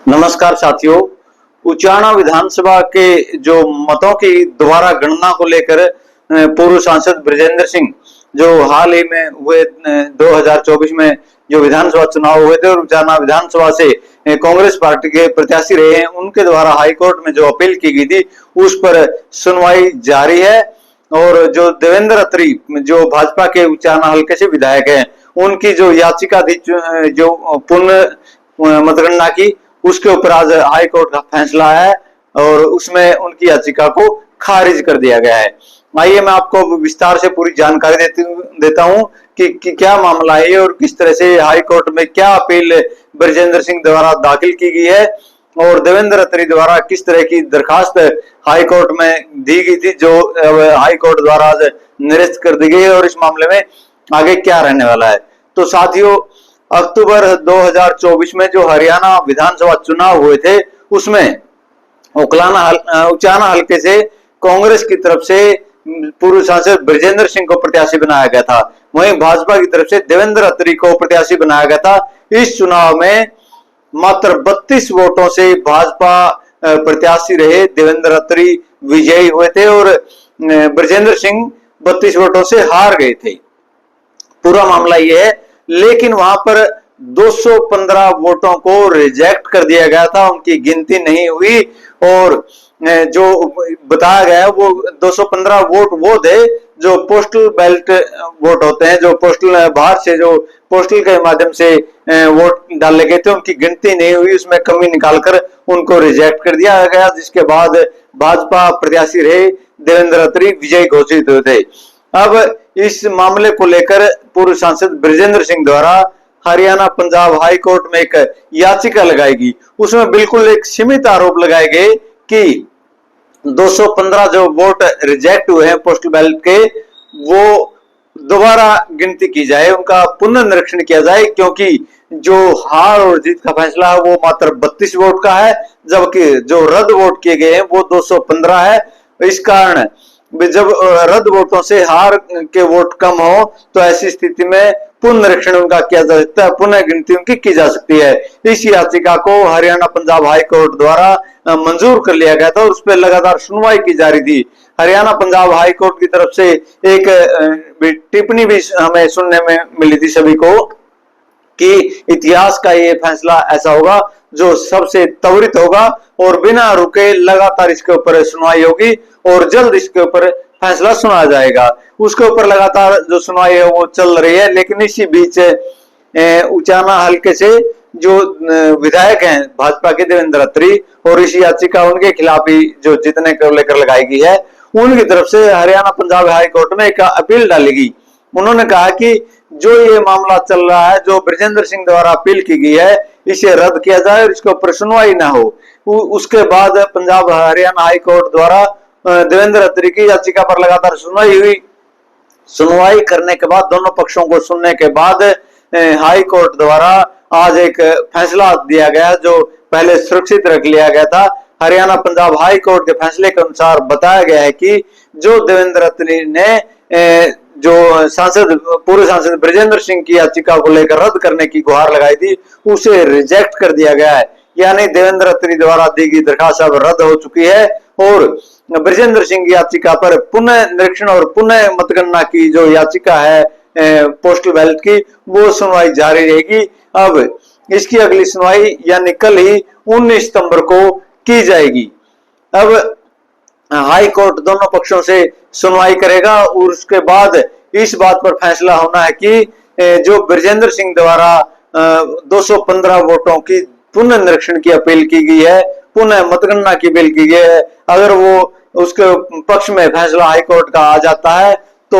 नमस्कार साथियों। उचाना विधानसभा के जो मतों की दोबारा गणना को लेकर पूर्व सांसद ब्रजेंद्र सिंह जो हाल ही में हुए 2024 में जो विधानसभा चुनाव हुए थे और उचाना विधानसभा से कांग्रेस पार्टी के प्रत्याशी रहे हैं, उनके द्वारा हाईकोर्ट में जो अपील की गई थी उस पर सुनवाई जारी है। और जो देवेंद्र अत्री जो भाजपा के उचाना हल्के से विधायक हैं, उनकी जो याचिका थी जो पुनः मतगणना की, उसके ऊपर आज हाई कोर्ट का फैसला है और उसमें उनकी याचिका को खारिज कर दिया गया है। आइए मैं आपको विस्तार से पूरी जानकारी देता हूं कि क्या मामला है और किस तरह से हाई कोर्ट में क्या अपील ब्रजेंद्र सिंह द्वारा दाखिल की गई है और देवेंद्र अत्री द्वारा किस तरह की दरखास्त हाई कोर्ट में दी गई थी जो हाई कोर्ट द्वारा आज निरस्त कर दी गई है और इस मामले में आगे क्या रहने वाला है। तो साथियों, अक्टूबर 2024 में जो हरियाणा विधानसभा चुनाव हुए थे उसमें उचाना हल्के से कांग्रेस की तरफ से पूर्व सांसद ब्रजेंद्र सिंह को प्रत्याशी बनाया गया था, वहीं भाजपा की तरफ से देवेंद्र अत्री को प्रत्याशी बनाया गया था। इस चुनाव में मात्र 32 वोटों से भाजपा प्रत्याशी रहे, देवेंद्र अत्री विजयी हुए थे और ब्रजेंद्र सिंह 32 वोटों से हार गए थे। पूरा मामला यह है, लेकिन वहां पर 215 वोटों को रिजेक्ट कर दिया गया था, उनकी गिनती नहीं हुई और जो बताया गया है वो 215 वोट वो थे जो पोस्टल बैलेट वोट होते हैं, जो पोस्टल बाहर से जो पोस्टल के माध्यम से वोट डाले गए थे, उनकी गिनती नहीं हुई, उसमें कमी निकालकर उनको रिजेक्ट कर दिया गया, जिसके बाद भाजपा प्रत्याशी रहे देवेंद्र अत्री विजयी घोषित हुए थे। अब इस मामले को लेकर पूर्व सांसद ब्रजेंद्र सिंह द्वारा हरियाणा पंजाब हाई कोर्ट में एक याचिका लगाएगी। उसमें बिल्कुल एक सीमित आरोप लगाए गए कि 215 जो वोट रिजेक्ट हुए हैं पोस्टल बैलेट के, वो दोबारा गिनती की जाए, उनका पुनर्निरीक्षण किया जाए, क्योंकि जो हार और जीत का फैसला है वो मात्र 32 वोट का है, जबकि जो रद्द वोट किए गए हैं वो 215 है। इस कारण जब रद्द वोटों से हार के वोट कम हो तो ऐसी स्थिति में पुनर्निरीक्षण उनका किया जा सकता है, पुनः गिनती उनकी की जा सकती है। इस याचिका को हरियाणा पंजाब हाई कोर्ट द्वारा मंजूर कर लिया गया था और उस पर लगातार सुनवाई की जा रही थी। हरियाणा पंजाब हाई कोर्ट की तरफ से एक टिप्पणी भी हमें सुनने में मिली थी सभी को कि इतिहास का ये फैसला ऐसा होगा जो सबसे त्वरित होगा और बिना रुके लगातार इसके ऊपर सुनवाई होगी और जल्द इसके ऊपर फैसला सुनाया जाएगा। उसके ऊपर लगातार जो सुनवाई है वो चल रही है, लेकिन इसी बीच उचाना हल्के से जो विधायक हैं भाजपा के देवेंद्र अत्री और इस याचिका उनके खिलाफ ही जो जीतने को लेकर लगाई गई है, उनकी तरफ से हरियाणा पंजाब हाई कोर्ट में एक अपील डाली गई। उन्होंने कहा कि जो ये मामला चल रहा है, जो ब्रजेंद्र सिंह द्वारा अपील की गई है, इसे रद्द किया जाए और इसके ऊपर सुनवाई ना हो। उसके बाद पंजाब हरियाणा हाई कोर्ट द्वारा देवेंद्र अत्री की याचिका पर लगातार सुनवाई हुई। सुनवाई करने के बाद, दोनों पक्षों को सुनने के बाद हाई कोर्ट द्वारा आज एक फैसला दिया गया जो पहले सुरक्षित रख लिया गया था। हरियाणा पंजाब हाई कोर्ट के फैसले के अनुसार बताया गया है कि जो देवेंद्र अत्री ने जो पूर्व सांसद ब्रजेंद्र सिंह की याचिका को लेकर रद्द करने की गुहार लगाई थी, उसे रिजेक्ट कर दिया गया है, यानी देवेंद्र अत्री द्वारा दी गई दरखास्त अब रद्द हो चुकी है और ब्रजेंद्र सिंह की याचिका पर पुनः निरीक्षण और पुनः मतगणना की जो याचिका है पोस्टल बैलेट की, वो सुनवाई जारी रहेगी। अब इसकी अगली सुनवाई यानी कल ही 19 सितंबर को की जाएगी। अब हाई कोर्ट दोनों पक्षों से सुनवाई करेगा और उसके बाद इस बात पर फैसला होना है कि जो ब्रजेंद्र सिंह द्वारा 215 वोटों की पुनः निरीक्षण की अपील की गई है, पुनः मतगणना की अपील की गई है, अगर वो उसके पक्ष में फैसला हाई कोर्ट का आ जाता है तो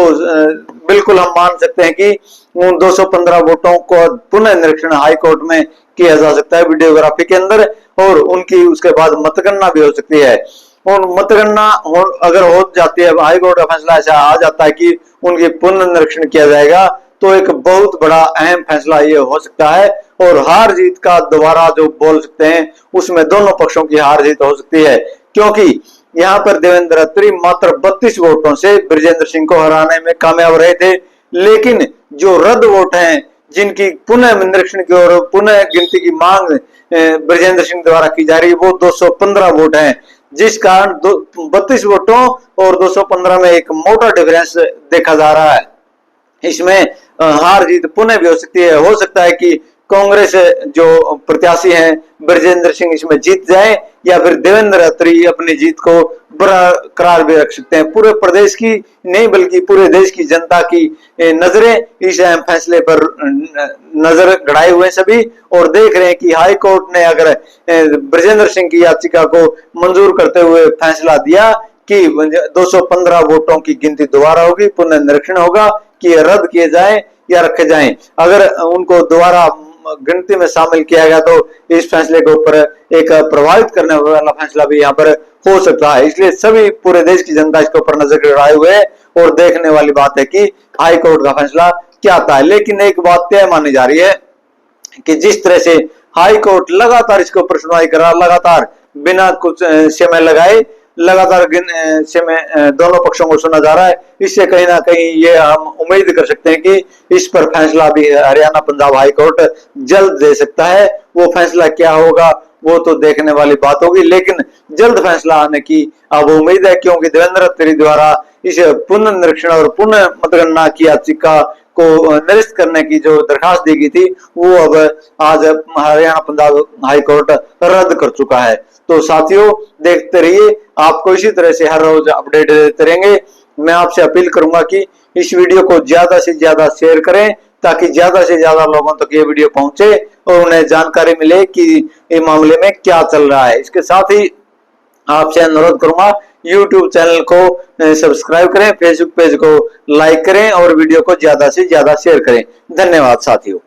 बिल्कुल हम मान सकते हैं कि उन 215 वोटों को पुनः निरीक्षण हाई कोर्ट में किया जा सकता है वीडियोग्राफी के अंदर और उनकी उसके बाद मतगणना भी हो सकती है। और मतगणना अगर हो जाती है, हाई कोर्ट का फैसला ऐसा आ जाता है कि उनकी पुनर्निरीक्षण किया जाएगा, तो एक बहुत बड़ा अहम फैसला ये हो सकता है और हार जीत का दोबारा जो बोल सकते हैं उसमें दोनों पक्षों की हार जीत हो सकती है, क्योंकि यहाँ पर देवेंद्र अत्री मात्र 32 वोटों से ब्रजेंद्र सिंह को हराने में कामयाब रहे थे, लेकिन जो रद्द वोट हैं जिनकी पुनः निरीक्षण की और पुनः गिनती की मांग ब्रजेंद्र सिंह द्वारा की जा रही है वो 215 वोट हैं, जिस कारण 32 वोटों और 215 में एक मोटा डिफरेंस देखा जा रहा है। इसमें हार जीत पुनः भी हो सकती है। हो सकता है कि कांग्रेस जो प्रत्याशी हैं ब्रजेंद्र सिंह इसमें जीत जाए, या फिर देवेंद्र अत्री अपनी जीत को बरकरार भी रख सकते हैं। पूरे प्रदेश की नहीं बल्कि पूरे देश की जनता की नजरें इस अहम फैसले पर नजर गड़ाए हुए सभी, और देख रहे हैं कि हाई कोर्ट ने अगर ब्रजेंद्र सिंह की याचिका को मंजूर करते हुए फैसला दिया कि 215 वोटों की गिनती दोबारा होगी, पुनर्निरीक्षण होगा कि रद्द किए जाए या रखे जाएं। अगर उनको दोबारा गिनती में शामिल किया गया तो इस फैसले के ऊपर एक प्रभावित करने वाला फैसला भी यहाँ पर हो सकता है। इसलिए सभी पूरे देश की जनता इसके ऊपर नजर गड़ाए हुए है और देखने वाली बात है कि हाई कोर्ट का फैसला क्या आता है। लेकिन एक बात तय मानी जा रही है कि जिस तरह से हाई कोर्ट लगातार इसके ऊपर सुनवाई कर रहा, लगातार बिना कुछ समय लगाए लगातार समय दोनों पक्षों को सुना जा रहा है, इससे कहीं ना कहीं ये हम उम्मीद कर सकते हैं कि इस पर फैसला भी हरियाणा पंजाब हाई कोर्ट जल्द दे सकता है। वो फैसला क्या होगा वो तो देखने वाली बात होगी, लेकिन जल्द फैसला आने की अब उम्मीद है, क्योंकि देवेंद्र अत्री द्वारा इस पुनर्निरीक्षण और पुनः मतगणना की याचिका को निरस्त करने की जो दरखास्त दी गई थी वो अब आज हरियाणा पंजाब हाई कोर्ट रद्द कर चुका है। तो साथियों देखते रहिए, आपको इसी तरह से हर रोज अपडेट देते रहेंगे। मैं आपसे अपील करूंगा कि इस वीडियो को ज्यादा से ज्यादा शेयर करें ताकि ज्यादा से ज्यादा लोगों तक ये वीडियो पहुंचे और उन्हें जानकारी मिले कि इस मामले में क्या चल रहा है। इसके साथ ही आपसे अनुरोध करूंगा YouTube चैनल को सब्सक्राइब करें, फेसबुक पेज को लाइक करें और वीडियो को ज्यादा से ज्यादा शेयर करें। धन्यवाद साथियों।